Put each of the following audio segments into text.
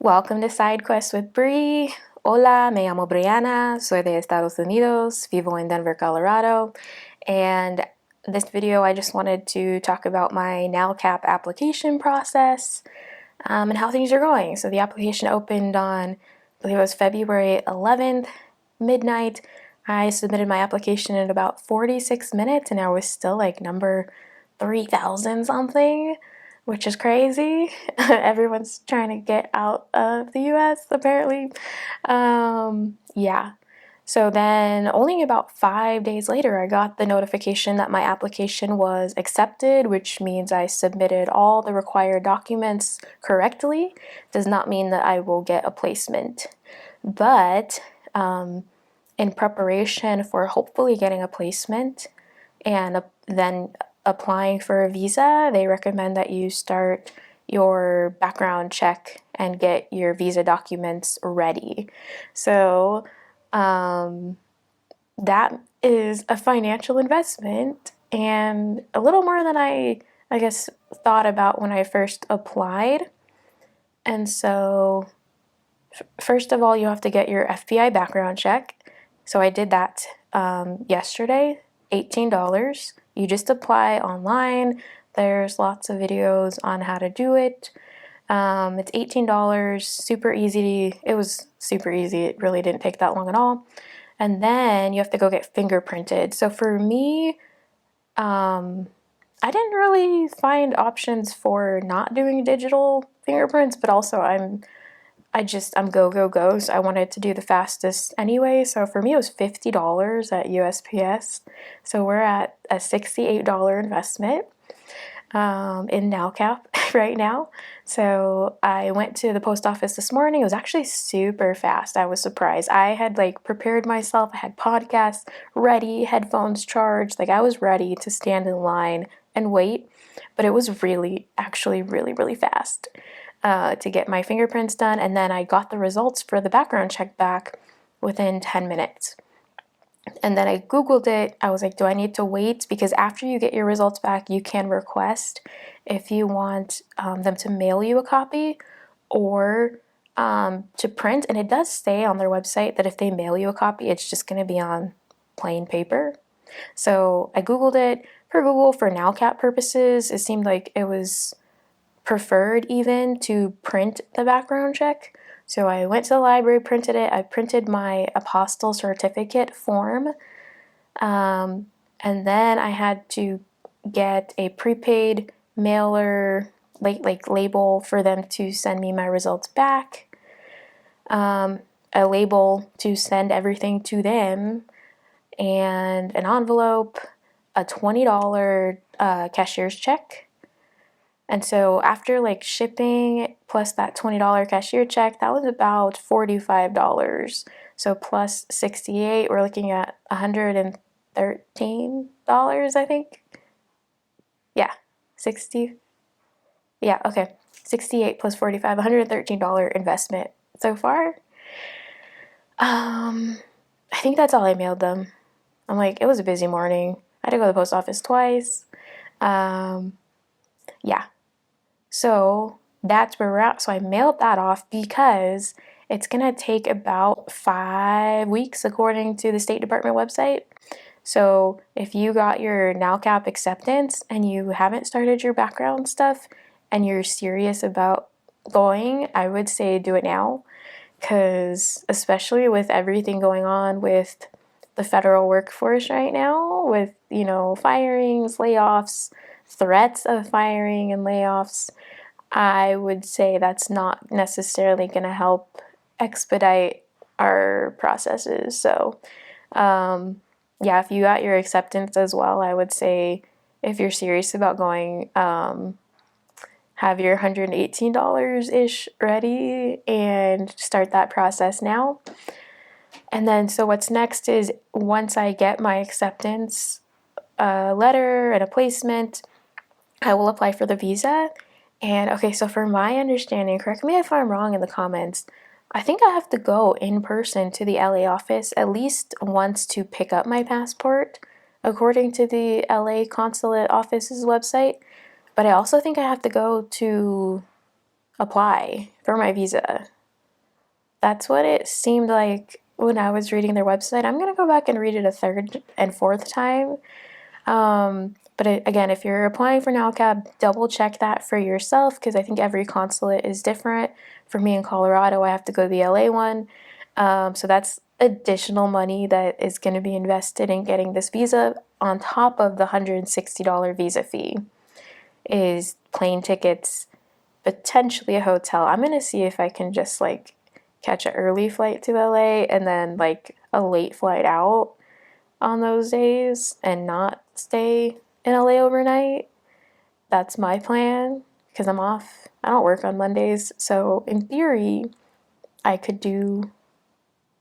Welcome to Side Quest with Bree. Hola, me llamo Brianna, soy de Estados Unidos, vivo en Denver, Colorado, and this video I just wanted to talk about my NALCAP application process and how things are going. So the application opened on, I believe it was February 11th, midnight. I submitted my application in about 46 minutes and I was still like number 3,000 something, which is crazy. Everyone's trying to get out of the US apparently. Yeah. So then only about 5 days later, I got the notification that my application was accepted, which means I submitted all the required documents correctly. Does not mean that I will get a placement. But in preparation for hopefully getting a placement and then applying for a visa, they recommend that you start your background check and get your visa documents ready. So that is a financial investment and a little more than I guess thought about when I first applied. And so first of all, you have to get your FBI background check. So I did that yesterday, $18. You just apply online. There's lots of videos on how to do it. It's $18, super easy. It was super easy. It really didn't take that long at all. And then you have to go get fingerprinted. So for me, I didn't really find options for not doing digital fingerprints, but also I'm go, go, go. So I wanted to do the fastest anyway. So for me, it was $50 at USPS. So we're at a $68 investment in NALCAP right now. So I went to the post office this morning. It was actually super fast. I was surprised. I had prepared myself. I had podcasts ready, headphones charged. I was ready to stand in line and wait. But it was actually really fast to get my fingerprints done. And then I got the results for the background check back within 10 minutes. And then I Googled it. I was like, do I need to wait? Because after you get your results back, you can request if you want them to mail you a copy or to print. And it does say on their website that if they mail you a copy, it's just going to be on plain paper. So I Googled it. For Google, for NALCAP purposes, it seemed like it was preferred even to print the background check. So I went to the library, printed it. I printed my Apostille certificate form. And then I had to get a prepaid mailer, label for them to send me my results back. A label to send everything to them, and an envelope, a $20 cashier's check. And so after shipping plus that $20 cashier check, that was about $45. So plus 68, we're looking at $113, I think. Yeah, 60. Yeah, okay. 68 plus 45, $113 investment so far. I think that's all I mailed them. It was a busy morning. I had to go to the post office twice. Yeah. So that's where we're at. So I mailed that off because it's going to take about 5 weeks according to the State Department website. So if you got your NALCAP acceptance and you haven't started your background stuff and you're serious about going, I would say do it now, because especially with everything going on with the federal workforce right now, with firings, layoffs, threats of firing and layoffs, I would say that's not necessarily going to help expedite our processes. So yeah, if you got your acceptance as well, I would say if you're serious about going, have your $118-ish ready and start that process now. And then so what's next is once I get my acceptance letter and a placement, I will apply for the visa. And okay, so for my understanding, correct me if I'm wrong in the comments, I think I have to go in person to the LA office at least once to pick up my passport, according to the LA consulate office's website. But I also think I have to go to apply for my visa. That's what it seemed like when I was reading their website. I'm going to go back and read it a third and fourth time. But again, if you're applying for NALCAP, double check that for yourself, because I think every consulate is different. For me in Colorado, I have to go to the LA one. So that's additional money that is going to be invested in getting this visa on top of the $160 visa fee. Is plane tickets, potentially a hotel. I'm going to see if I can just like catch an early flight to LA and then like a late flight out on those days and not stay in LA overnight. That's my plan because I'm off. I don't work on Mondays. So in theory, I could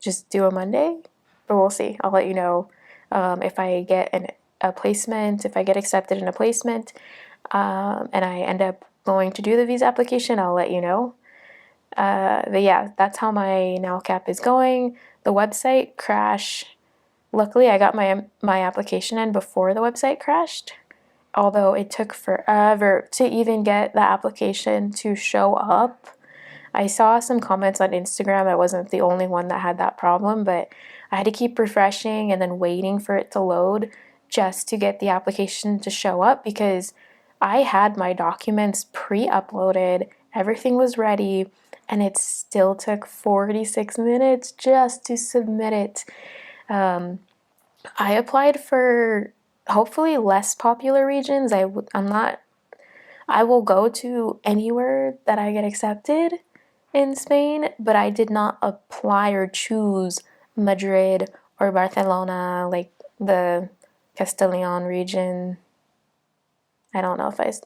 just do a Monday, but we'll see. I'll let you know if I get a placement, if I get accepted in a placement, and I end up going to do the visa application, I'll let you know. But yeah, that's how my NALCAP is going. The website crashed. Luckily, I got my application in before the website crashed, although it took forever to even get the application to show up. I saw some comments on Instagram. I wasn't the only one that had that problem, but I had to keep refreshing and then waiting for it to load just to get the application to show up, because I had my documents pre-uploaded, everything was ready, and it still took 46 minutes just to submit it. I applied for hopefully less popular regions. I will go to anywhere that I get accepted in Spain, but I did not apply or choose Madrid or Barcelona, like the Castilian region. I don't know if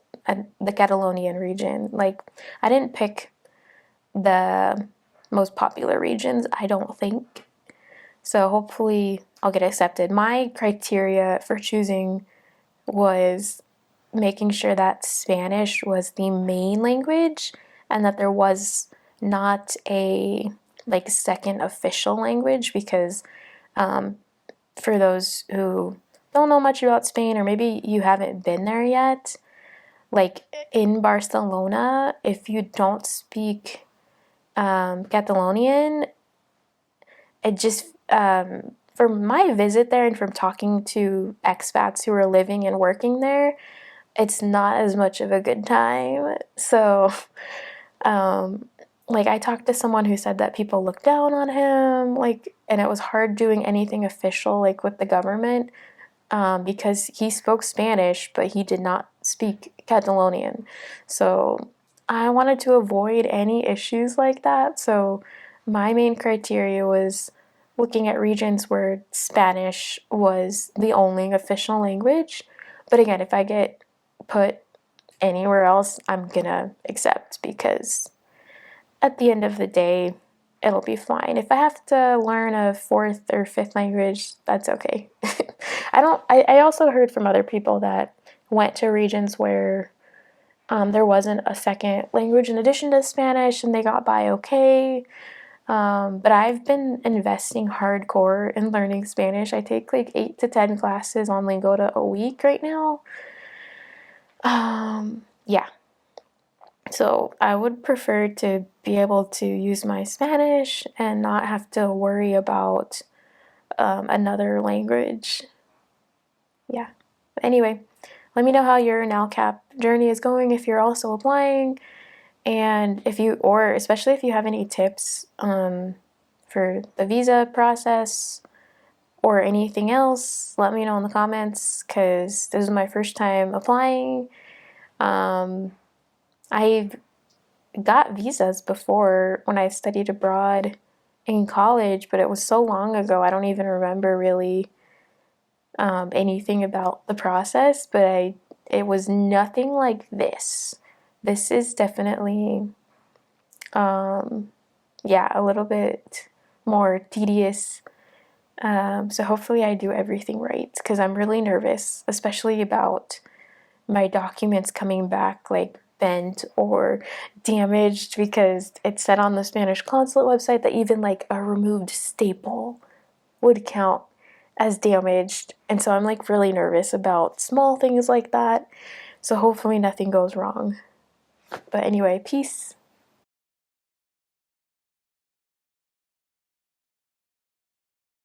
the Catalonian region. Like, I didn't pick the most popular regions, I don't think. So hopefully I'll get accepted. My criteria for choosing was making sure that Spanish was the main language and that there was not a like second official language, because for those who don't know much about Spain, or maybe you haven't been there yet, like in Barcelona, if you don't speak Catalonian, it just from my visit there and from talking to expats who are living and working there, it's not as much of a good time. So like I talked to someone who said that people look down on him, like, and it was hard doing anything official like with the government, because he spoke Spanish but he did not speak Catalonian. So I wanted to avoid any issues like that. So my main criteria was looking at regions where Spanish was the only official language. But again, if I get put anywhere else, I'm gonna accept, because at the end of the day, it'll be fine. If I have to learn a fourth or fifth language, that's okay. I also heard from other people that went to regions where there wasn't a second language in addition to Spanish and they got by okay. But I've been investing hardcore in learning Spanish. I take like 8 to 10 classes on Lingoda a week right now. Yeah. So I would prefer to be able to use my Spanish and not have to worry about another language. Yeah. Anyway, let me know how your NALCAP journey is going if you're also applying. And especially if you have any tips for the visa process or anything else, let me know in the comments, because this is my first time applying. I've got visas before when I studied abroad in college, but it was so long ago, I don't even remember really anything about the process, but it was nothing like this. This is definitely, a little bit more tedious. So hopefully I do everything right, because I'm really nervous, especially about my documents coming back like bent or damaged, because it said on the Spanish consulate website that even like a removed staple would count as damaged. And so I'm like really nervous about small things like that. So hopefully nothing goes wrong. But anyway, peace.